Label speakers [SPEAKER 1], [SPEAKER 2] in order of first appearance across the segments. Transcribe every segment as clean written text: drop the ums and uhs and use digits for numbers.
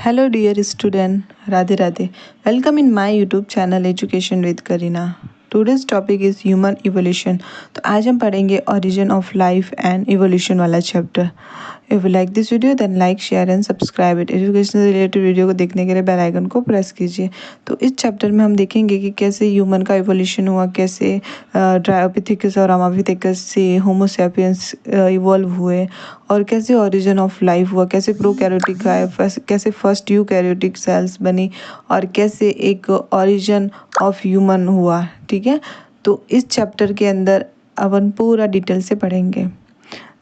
[SPEAKER 1] Hello dear student, Radhe Radhe. Welcome in my YouTube channel Education with Karina. Today's topic is human evolution. तो आज हम पढ़ेंगे origin of life and evolution वाला chapter. If you like this video then like, share and subscribe it. Education से related video को देखने के लिए बेल आइकन को प्रेस कीजिए। तो इस चैप्टर में हम देखेंगे कि कैसे ह्यूमन का इवोल्यूशन हुआ, कैसे ड्रायोपिथेकस और अमापिथेकस से होमो सैपियंस इवॉल्व हुए और कैसे ओरिजिन ऑफ लाइफ हुआ, कैसे प्रोकैरियोटिक आया, कैसे फर्स्ट यूकैरियोटिक सेल्स बनी और कैसे एक ओरिजिन ऑफ ह्यूमन हुआ। ठीक है, तो इस चैप्टर के अंदर अपन पूरा डिटेल से पढ़ेंगे।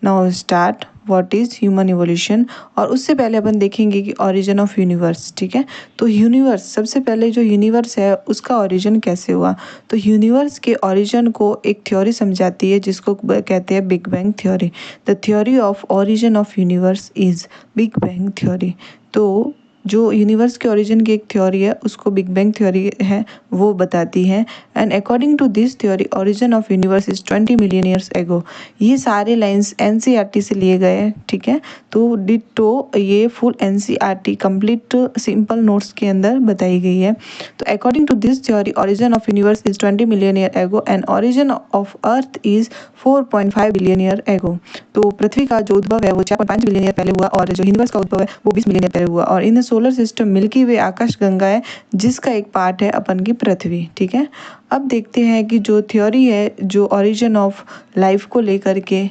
[SPEAKER 1] Now start what is human evolution. और उससे पहले अपन देखेंगे कि ओरिजिन ऑफ यूनिवर्स। ठीक है, तो यूनिवर्स, सबसे पहले जो यूनिवर्स है उसका ओरिजिन कैसे हुआ। तो यूनिवर्स के ओरिजिन को एक थ्योरी समझाती है जिसको कहते हैं big bang theory. The theory of origin of universe is big bang theory. तो जो यूनिवर्स के ओरिजिन की एक थ्योरी है उसको बिग बैंग थ्योरी है, वो बताती है। And according to this theory origin of universe is 20 million years ago. ये सारे लाइंस एनसीईआरटी से लिए गए हैं। ठीक है, तो डिटो ये full NCERT complete simple notes के अंदर बताई गई है। तो according to this theory origin of universe is 20 million year ago and origin of earth is 4.5 billion year ago. तो पृथ्वी का जो उद्भव है वो 4.5 बिलियन ईयर पहले हुआ और जो यूनिवर्स का उद्भव है वो 20 मिलियन ईयर पहले हुआ। और इन सोलर सिस्टम मिल्की वे आकाश गंगा है जिसका एक पार्ट है अपन की पृथ्वी। ठीक है, अब देखते हैं कि जो थ्योरी है जो ओरिजिन ऑफ लाइफ को लेकर के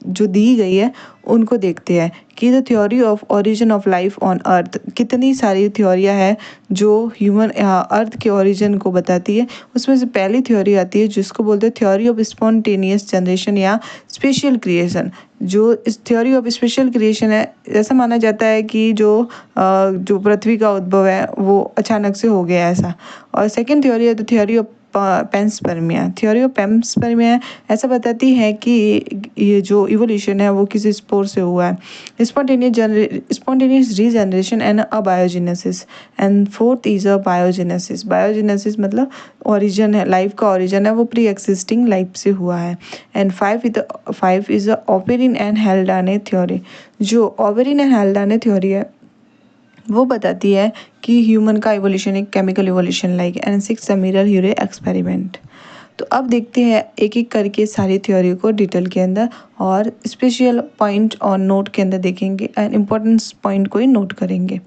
[SPEAKER 1] जो दी गई है उनको देखते हैं कि the theory of origin of life on earth. कितनी सारी थ्योरियाँ हैं जो ह्यूमन अर्थ के ओरिजिन को बताती है। उसमें से पहली थ्योरी आती है जिसको बोलते हैं थ्योरी ऑफ स्पॉन्टेनियस जनरेशन या स्पेशल क्रिएशन। जो इस थ्योरी ऑफ स्पेशल क्रिएशन है, ऐसा माना जाता है कि जो पृथ्वी का उद्भव है वो अचानक से हो गया ऐसा। और सेकेंड थ्योरी है the theory of panspermia. Theory of panspermia ऐसा बताती है कि ये जो इवोल्यूशन है वो किसी स्पोर से हुआ है। Spontaneous regeneration and abiogenesis. And fourth is a biogenesis. Biogenesis मतलब ओरिजिन है, लाइफ का ओरिजिन है वो प्री एक्सिस्टिंग लाइफ से हुआ है। And five is a Oparin and Haldane theory. जो ओपेरिन एंड हेल्डाने थ्योरी है वो बताती है कि ह्यूमन का इवोल्यूशन एक chemical evolution like. And six Miller Urey experiment. तो अब देखते हैं एक एक करके सारी थ्योरी को डिटेल के अंदर और स्पेशल पॉइंट और नोट के अंदर देखेंगे एंड इम्पोर्टेंस पॉइंट को ही नोट करेंगे।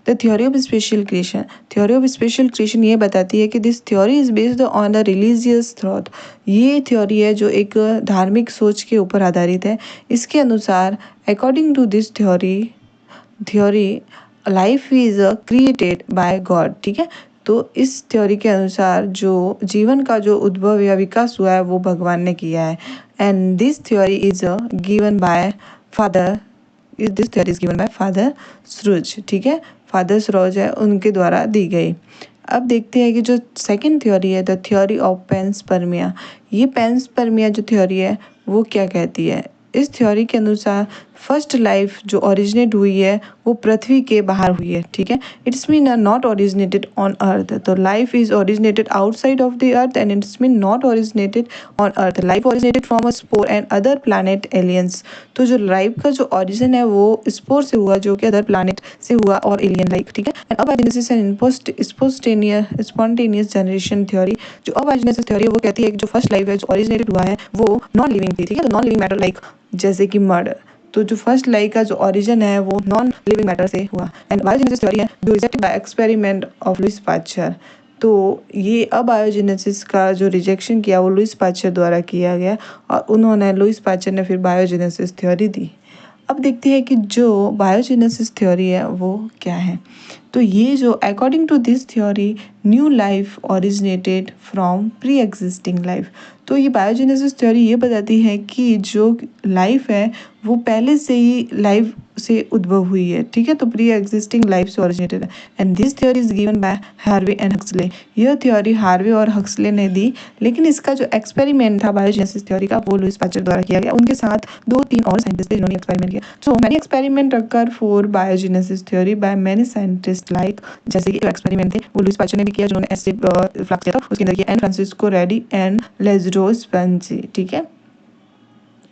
[SPEAKER 1] The theory of special creation. Theory of special creation ये बताती है कि this theory is based on the religious thought. ये थ्योरी है जो एक धार्मिक सोच के ऊपर आधारित है। इसके अनुसार according to this theory life is created by God. ठीक है, तो इस थ्योरी के अनुसार जो जीवन का जो उद्भव या विकास हुआ है वो भगवान ने किया है। And this theory is given bye father this theory is given bye father Saroj. ठीक है, फादर सरोज है उनके द्वारा दी गई। अब देखते हैं कि जो सेकंड थ्योरी है द थ्योरी ऑफ पेंसपर्मिया। ये पेंसपर्मिया जो थ्योरी है वो क्या कहती है। इस थ्योरी के अनुसार फर्स्ट लाइफ जो ओरिजिनेट हुई है वो पृथ्वी के बाहर हुई है। ठीक है, it's mean not originated on earth. तो life is originated outside of the earth and it's mean not originated on earth. Life originated from a spore and other planet aliens. तो जो लाइफ का जो ओरिजिन है वो spore से हुआ जो कि अदर प्लैनेट से हुआ और एलियन लाइफ। ठीक है, and abiogenesis and spontaneous generation theory. जो अबायोजेनेसिस थ्योरी है वो कहती है कि जो फर्स्ट लाइफ है जो ओरिजिनेटेड हुआ है वो नॉन लिविंग थी। ठीक है, तो नॉन लिविंग मैटर लाइक जैसे कि मड। तो जो फर्स्ट लाइफ का जो ओरिजिन है वो नॉन लिविंग मैटर से हुआ। एंड बायोजेनेसिस थ्योरी है जो rejected by experiment of Louis Pasteur. तो ये अबायोजेनेसिस का जो रिजेक्शन किया वो लुईस पाश्चर द्वारा किया गया और उन्होंने लुईस पाश्चर ने फिर बायोजेनेसिस थ्योरी दी। अब देखते हैं कि जो बायोजेनेसिस थ्योरी है वो क्या है। तो ये जो according to this theory new life originated from pre existing life. तो ये बायोजेनेसिस थ्योरी ये बताती है कि जो लाइफ है वो पहले से ही लाइफ से उद्भव हुई है। ठीक है, तो प्री एग्जिस्टिंग लाइफ से ओरिजिनेटेड है। And this theory is given bye Harvey and Huxley. यह थ्योरी हार्वे और हक्सले ने दी, लेकिन इसका जो एक्सपेरिमेंट था बायोजेनेसिस थ्योरी का वो लुईस पाश्चर द्वारा किया गया। उनके साथ 2-3 और साइंटिस्ट थे जिन्होंने एक्सपेरिमेंट किया। So many experiment occur for biogenesis theory by many scientist like, जैसे कि एक्सपेरिमेंट थे वो लुईस पाश्चर ने भी किया जिन्होंने एसिड फ्लक्स किया था उसके अंदर किया। And Francisco Redi and Lazzaro Spallanzani. ठीक है,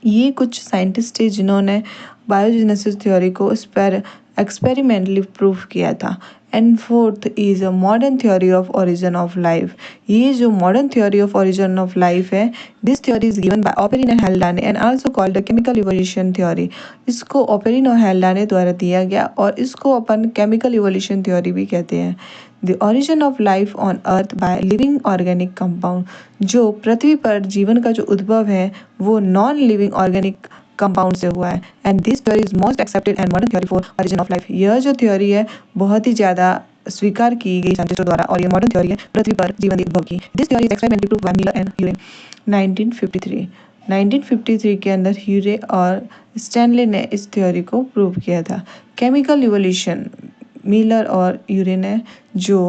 [SPEAKER 1] ये कुछ साइंटिस्ट थे जिन्होंने बायोजेनेसिस थ्योरी को एक्सपेरिमेंटली प्रूव किया था। And fourth is a modern theory of origin of life. ये जो modern theory of origin of life है, this theory is given by Oparin and Haldane and also called the chemical evolution theory. इसको Oparin और Haldane द्वारा दिया गया और इसको अपन केमिकल इवोल्यूशन थ्योरी भी कहते हैं। The origin of life on earth by living organic compound. जो पृथ्वी पर जीवन का जो उद्भव है वो नॉन लिविंग ऑर्गेनिक कंपाउंड से हुआ है। And this theory is most accepted and modern theory for origin of life. यह जो थ्योरी है बहुत ही ज़्यादा स्वीकार की गई साइंटिस्टों द्वारा और ये मॉडर्न थ्योरी है पृथ्वी पर जीवन के उद्भव की। This theory is experimentally proved by Miller and Urey 1953 के अंदर ह्यूरे और स्टैनले ने इस थ्योरी को प्रूव किया था। केमिकल इवोल्यूशन मिलर और यूरे ने जो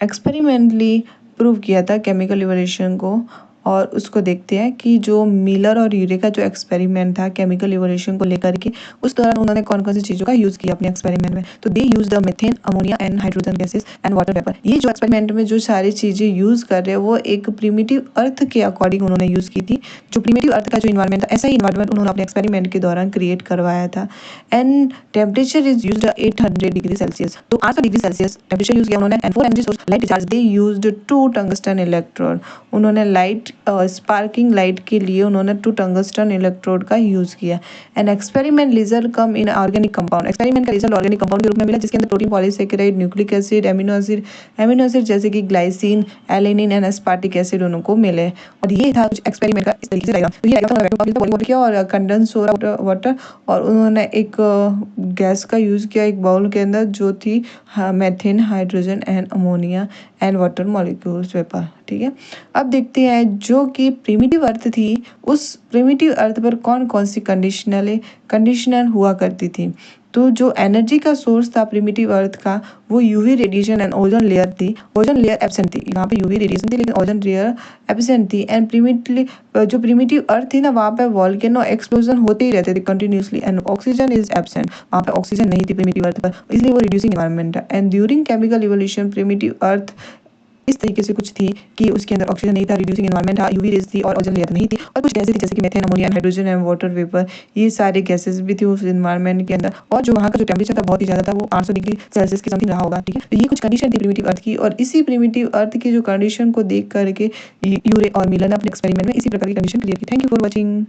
[SPEAKER 1] एक्सपेरिमेंटली प्रूव किया था केमिकल इवोल्यूशन को, और उसको देखते हैं कि जो मिलर और यूरे का जो एक्सपेरिमेंट था केमिकल इवोल्यूशन को लेकर के, उस दौरान उन्होंने कौन कौन सी चीज़ों का यूज़ किया अपने एक्सपेरिमेंट में। तो they use the methane, ammonia and hydrogen gases and water vapour. ये जो एक्सपेरिमेंट में जो सारी चीज़ें यूज़ कर रहे हैं वो एक प्रिमिटिव अर्थ के अकॉर्डिंग उन्होंने यूज़ की थी। जो प्रिमिटिव अर्थ का जो इन्वायरमेंट था ऐसा ही इन्वायरमेंट उन्होंने अपने एक्सपेरिमेंट के दौरान क्रिएट करवाया था। And temperature is use 800 degree Celsius, तो 800 डिग्री सेल्सियस टेम्परेचर यूज़ किया उन्होंने। And for energy source light discharge they used 2 tungsten electrode. उन्होंने लाइट स्पार्किंग लाइट के लिए उन्होंने 2 टंगस्टन इलेक्ट्रोड का यूज़ किया। And experiment result come in organic compound. Experiment का रिजल्ट ऑर्गेनिक कंपाउंड के रूप में मिला जिसके अंदर protein, polysaccharide, nucleic acid, amino acid जैसे कि glycine, alanine and aspartic acid उनको मिले। और ये था कुछ एक्सपेरिमेंट का इस तरीके से डायग्राम। तो ये डायग्राम किया और कंडेंस हो रहा वाटर, और उन्होंने एक गैस का यूज़ किया एक बाउल के अंदर जो थी methane, hydrogen and ammonia and water molecules vapour. ठीक है, अब देखते हैं जो कि प्रिमिटिव अर्थ थी उस प्रिमिटिव अर्थ पर कौन कौन सी कंडीशनल हुआ करती थी। तो जो एनर्जी का सोर्स था प्रिमिटिव अर्थ का वो UV radiation and ozone layer थी। ओजोन लेयर एब्सेंट थी, यहाँ पे यूवी रेडिएशन थी लेकिन ओजोन लेयर एब्सेंट थी। एंड जो प्रिमिटिव अर्थ थी ना वहाँ पे वॉल्केनो एक्सप्लोजन होते ही रहते थे continuously. And oxygen is absent, वहाँ पे ऑक्सीजन नहीं थी प्रिमिटिव अर्थ पर, इसलिए वो रिड्यूसिंग एनवायरनमेंट है। And during chemical evolution primitive earth इस तरीके से कुछ थी कि उसके अंदर ऑक्सीजन नहीं था, रिड्यूसिंग एनवायरनमेंट था, यूवी रेज थी और ओजोन लेयर नहीं थी। और कुछ गैसेज थी जैसे कि methane, ammonia, hydrogen and water vapour, ये सारे गैसेज भी थी उस एनवायरनमेंट के अंदर। और जो वहाँ का जो टेम्परेचर था बहुत ही ज़्यादा था, वो 800 डिग्री सेल्सियस की समथिंग रहा होगा। ठीक है, तो ये कुछ कंडीशन थी प्रिमिटिव अर्थ की, और इसी प्रिमिटिव अर्थ की जो कंडीशन को देख करके यूरे और मिलर ने अपने एक्सपेरिमेंट में इसी प्रकार की कंडीशन क्रिएट की। Thank you for watching.